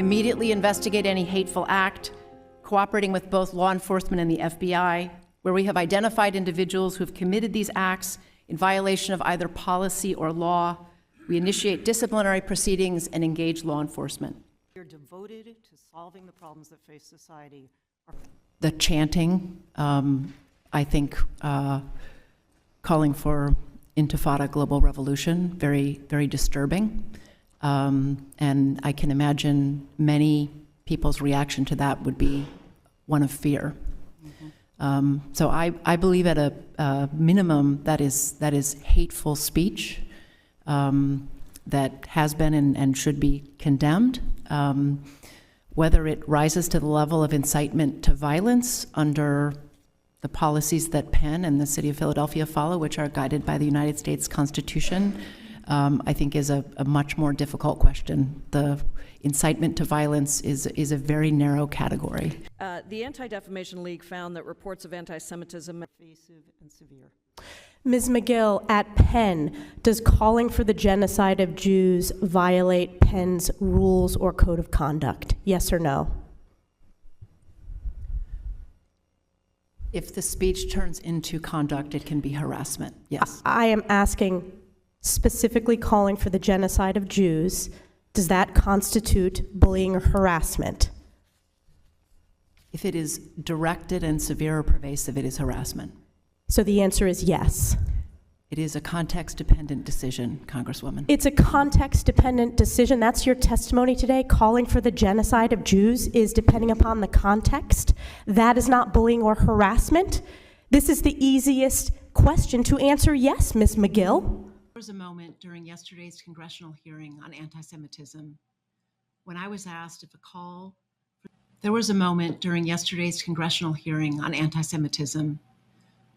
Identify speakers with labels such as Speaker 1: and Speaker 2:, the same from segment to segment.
Speaker 1: immediately investigate any hateful act, cooperating with both law enforcement and the FBI, where we have identified individuals who have committed these acts in violation of either policy or law. We initiate disciplinary proceedings and engage law enforcement.
Speaker 2: You're devoted to solving the problems that face society.
Speaker 1: The chanting, I think, calling for intifada global revolution, very, very disturbing. And I can imagine many people's reaction to that would be one of fear. Mm-hmm. So I believe at a minimum that is hateful speech that has been and should be condemned. Whether it rises to the level of incitement to violence under the policies that Penn and the City of Philadelphia follow, which are guided by the United States Constitution, I think is a much more difficult question. The incitement to violence is a very narrow category.
Speaker 2: The Anti-Defamation League found that reports of anti-Semitism are invasive and severe.
Speaker 3: Ms. McGill, at Penn, does calling for the genocide of Jews violate Penn's rules or code of conduct? Yes or no?
Speaker 1: If the speech turns into conduct, it can be harassment, yes.
Speaker 3: I am asking specifically calling for the genocide of Jews. Does that constitute bullying or harassment?
Speaker 1: If it is directed and severe or pervasive, it is harassment.
Speaker 3: So the answer is yes.
Speaker 1: It is a context-dependent decision, Congresswoman.
Speaker 3: It's a context-dependent decision. That's your testimony today. Calling for the genocide of Jews is depending upon the context. That is not bullying or harassment. This is the easiest question to answer yes, Ms. McGill.
Speaker 1: There was a moment during yesterday's congressional hearing on anti-Semitism when I was asked if a call... There was a moment during yesterday's congressional hearing on anti-Semitism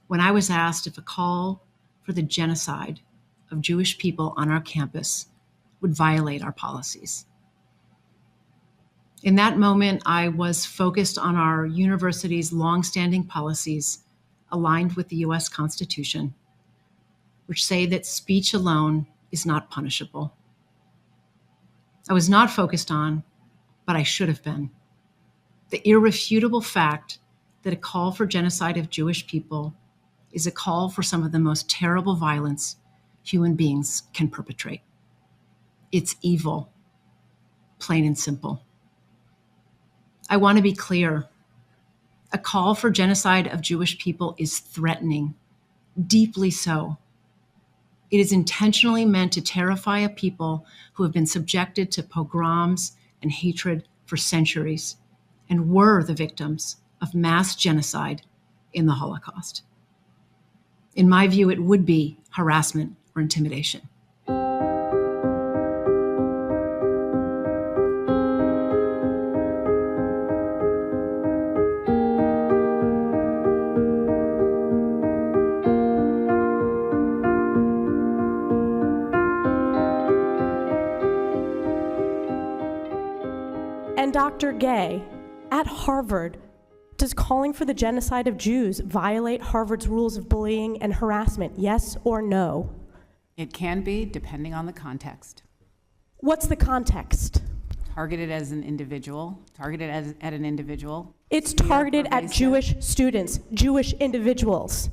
Speaker 1: when I was asked if a call for the genocide of Jewish people on our campus would violate our policies. In that moment, I was focused on our university's longstanding policies aligned with the US Constitution, which say that speech alone is not punishable. I was not focused on, but I should have been, the irrefutable fact that a call for genocide of Jewish people is a call for some of the most terrible violence human beings can perpetrate. It's evil, plain and simple. I want to be clear. A call for genocide of Jewish people is threatening, deeply so. It is intentionally meant to terrify a people who have been subjected to pogroms and hatred for centuries and were the victims of mass genocide in the Holocaust. In my view, it would be harassment or intimidation.
Speaker 3: And Dr. Gay, at Harvard, does calling for the genocide of Jews violate Harvard's rules of bullying and harassment, yes or no?
Speaker 4: It can be, depending on the context.
Speaker 3: What's the context?
Speaker 4: Targeted as an individual, at an individual.
Speaker 3: It's targeted at Jewish students, Jewish individuals.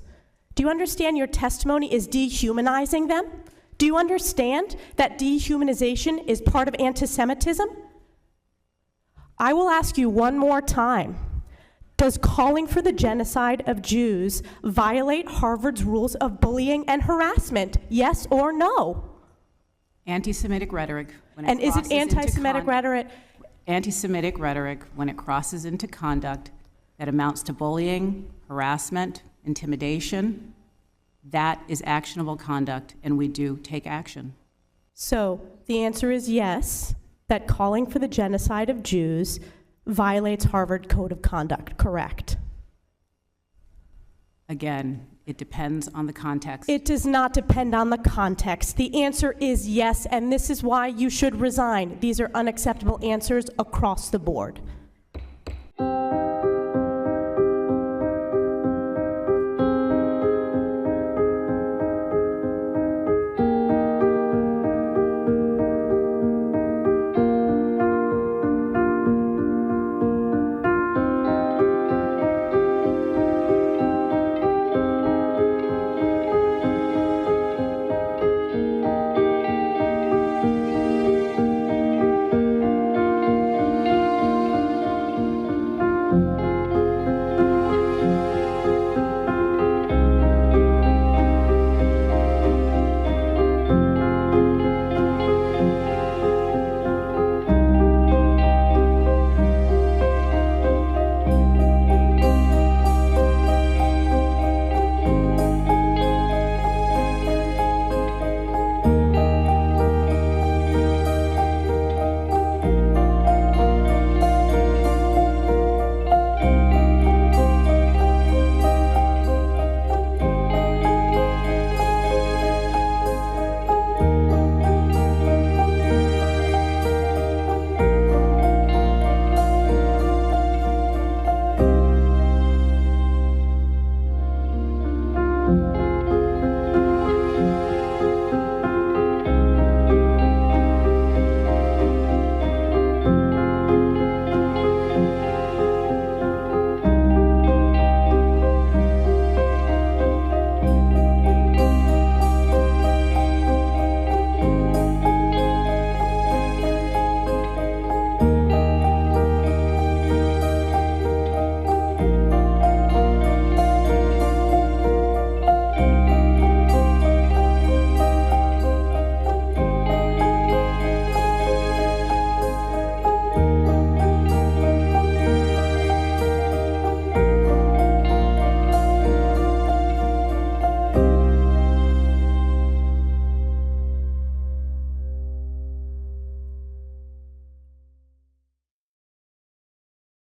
Speaker 3: Do you understand your testimony is dehumanizing them? Do you understand that dehumanization is part of anti-Semitism? I will ask you one more time. Does calling for the genocide of Jews violate Harvard's rules of bullying and harassment? Yes or no?
Speaker 4: Anti-Semitic rhetoric.
Speaker 3: And is it anti-Semitic rhetoric?
Speaker 4: Anti-Semitic rhetoric, when it crosses into conduct that amounts to bullying, harassment, intimidation, that is actionable conduct, and we do take action.
Speaker 3: So the answer is yes, that calling for the genocide of Jews violates Harvard Code of Conduct, correct?
Speaker 4: Again, it depends on the context.
Speaker 3: It does not depend on the context. The answer is yes, and this is why you should resign. These are unacceptable answers across the board.